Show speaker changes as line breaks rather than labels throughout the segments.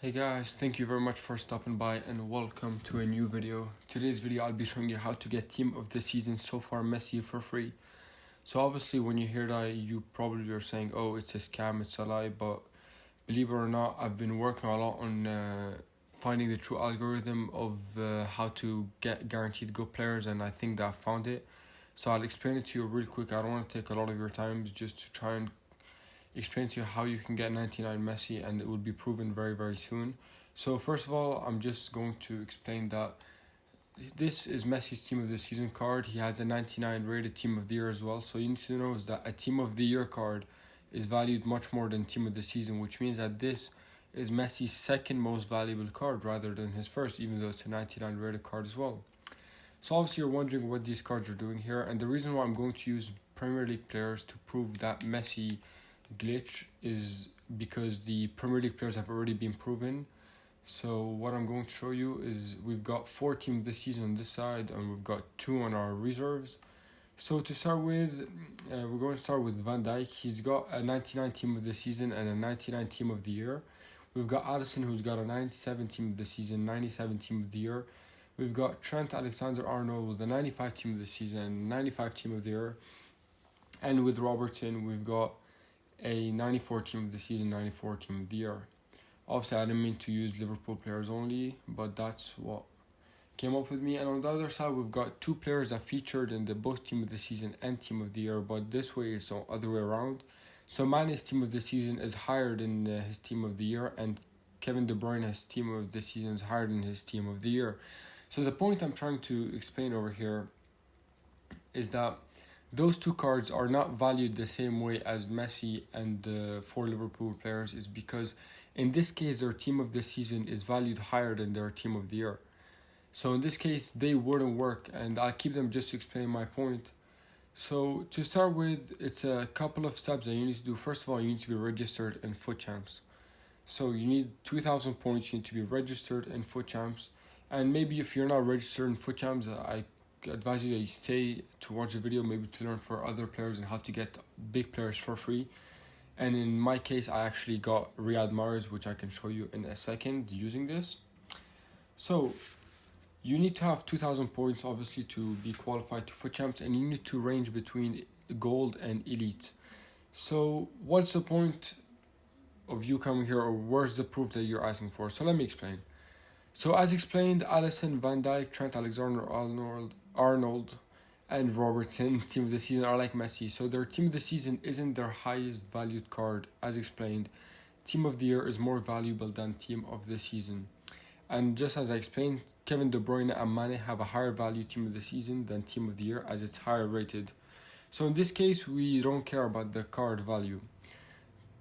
Hey guys, thank you very much for stopping by and welcome to a new video. Today's video I'll be showing you how to get team of the season so far Messi for free. So obviously when you hear that you probably are saying, oh, it's a scam, it's a lie, but believe it or not, I've been working a lot on finding the true algorithm of how to get guaranteed good players, and I think that I found it. So I'll explain it to you real quick. I don't want to take a lot of your time, just to try and explain to you how you can get 99 Messi, and it will be proven very very soon. So first of all, I'm just going to explain that this is Messi's team of the season card. He has a 99 rated team of the year as well. So you need to know is that a team of the year card is valued much more than team of the season, which means that this is Messi's second most valuable card rather than his first, even though it's a 99 rated card as well. So obviously you're wondering what these cards are doing here, and the reason why I'm going to use Premier League players to prove that Messi glitch is because the Premier League players have already been proven. So what I'm going to show you is we've got 4 teams this season on this side, and we've got 2 on our reserves. So to start with, we're going to start with Van Dijk. He's got a 99 team of the season and a 99 team of the year. We've got Alisson, who's got a 97 team of the season, 97 team of the year. We've got Trent Alexander-Arnold with a 95 team of the season and 95 team of the year. And with Robertson, we've got a 94 team of the season, 94 team of the year. Obviously, I didn't mean to use Liverpool players only, but that's what came up with me. And on the other side, we've got 2 players that featured in the both team of the season and team of the year, but this way it's the other way around. So Mane's team of the season is higher than his team of the year, and Kevin De Bruyne's team of the season is higher than his team of the year. So the point I'm trying to explain over here is that those 2 cards are not valued the same way as Messi and the 4 Liverpool players, is because in this case their team of the season is valued higher than their team of the year. So in this case they wouldn't work, and I'll keep them just to explain my point. So to start with, it's a couple of steps that you need to do. First of all, you need to be registered in Foot Champs. So you need 2,000 points, you need to be registered in Foot Champs. And maybe if you're not registered in Foot Champs, I advise you that you stay to watch the video, maybe to learn for other players and how to get big players for free. And in my case, I actually got Riyad Mahrez, which I can show you in a second using this. So you need to have 2,000 points obviously to be qualified to Foot Champs, and you need to range between gold and elite. So what's the point of you coming here, or where's the proof that you're asking for? So let me explain. So as explained, Alisson, Van Dijk, Trent Alexander-Arnold, and Robertson, team of the season, are like Messi. So their team of the season isn't their highest valued card. As explained, team of the year is more valuable than team of the season. And just as I explained, Kevin De Bruyne and Mane have a higher value team of the season than team of the year, as it's higher rated. So in this case, we don't care about the card value.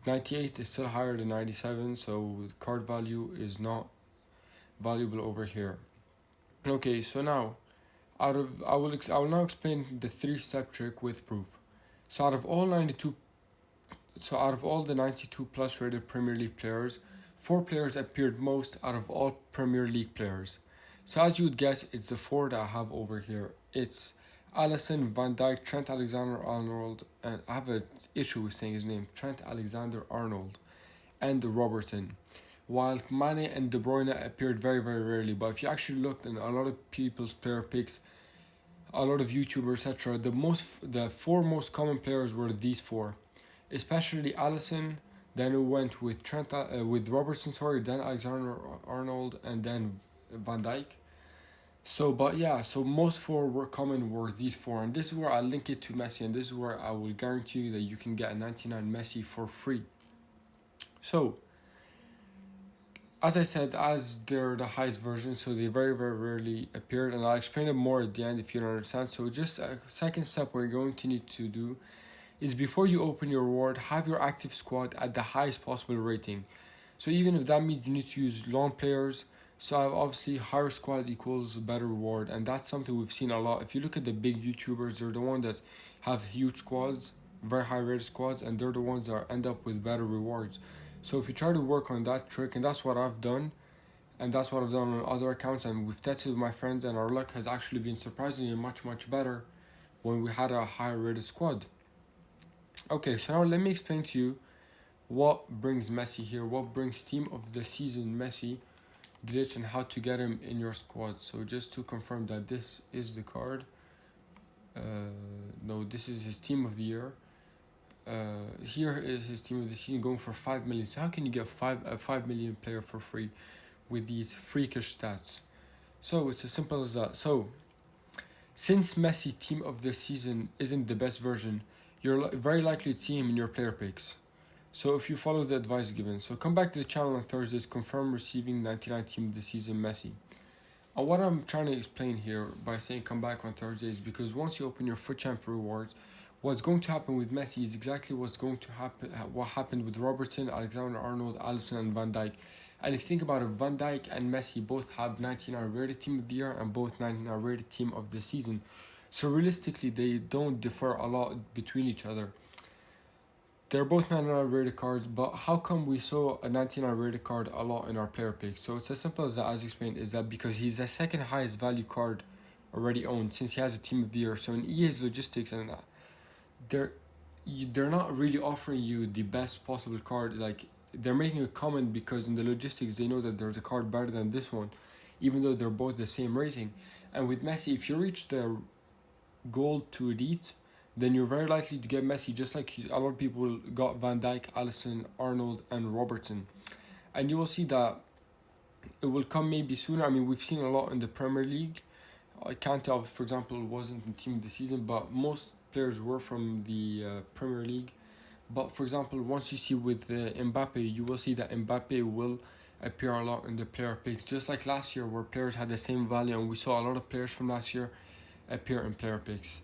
98 is still higher than 97, so the card value is not valuable over here. Okay, so now I will now explain the 3-step trick with proof. So out of all the 92 plus rated Premier League players, 4 players appeared most out of all Premier League players. So as you would guess, it's the 4 that I have over here. It's Alisson, Van Dijk, Trent Alexander-Arnold, and I have an issue with saying his name, Trent Alexander-Arnold, and Robertson. While Mane and De Bruyne appeared very very rarely. But if you actually looked in a lot of people's player picks, a lot of YouTubers, etc., the 4 most common players were these 4, especially Alisson. Then we went with with Robertson, then Alexander-Arnold, and then Van Dijk. So most 4 were common were these 4, and this is where I link it to Messi, and this is where I will guarantee you that you can get a 99 Messi for free. So as I said, as they're the highest version, so they very very rarely appeared, and I'll explain it more at the end if you don't understand. So just a second step what you're going to need to do is, before you open your reward, have your active squad at the highest possible rating. So even if that means you need to use loan players, so obviously higher squad equals better reward, and that's something we've seen a lot. If you look at the big YouTubers, they're the ones that have huge squads, very high rated squads, and they're the ones that end up with better rewards. So if you try to work on that trick, and that's what I've done, and that's what I've done on other accounts, and we've tested with my friends, and our luck has actually been surprisingly much better when we had a higher rated squad. Okay, so now let me explain to you what brings Messi here, what brings team of the season Messi glitch, and how to get him in your squad. So just to confirm that this is the card. No, this is his team of the year. Here is his team of the season going for 5 million. So how can you get a 5 million player for free with these freakish stats? So it's as simple as that. So since Messi team of the season isn't the best version, you're very likely to see him in your player picks. So if you follow the advice given, so come back to the channel on Thursdays, confirm receiving 99 team of the season Messi. And what I'm trying to explain here by saying come back on Thursdays, because once you open your Foot Champ rewards, what's going to happen with Messi is exactly what's going to happen. What happened with Robertson, Alexander-Arnold, Alisson, and Van Dijk. And if you think about it, Van Dijk and Messi both have 99 rated team of the year and both 99 rated team of the season. So realistically, they don't differ a lot between each other. They're both 99 rated cards, but how come we saw a 99 rated card a lot in our player picks? So it's as simple as that, as explained, is that because he's the second highest value card already owned since he has a team of the year. So in EA's logistics and they're not really offering you the best possible card. Like, they're making a comment because in the logistics they know that there's a card better than this one, even though they're both the same rating. And with Messi, if you reach the gold to elite, then you're very likely to get Messi, just like a lot of people got Van Dijk, Alisson, Arnold, and Robertson. And you will see that it will come maybe sooner. I mean, we've seen a lot in the Premier League. I can't tell, for example, wasn't in team of the season, but most players were from the Premier League. But for example, once you see with Mbappe, you will see that Mbappe will appear a lot in the player picks, just like last year where players had the same value, and we saw a lot of players from last year appear in player picks.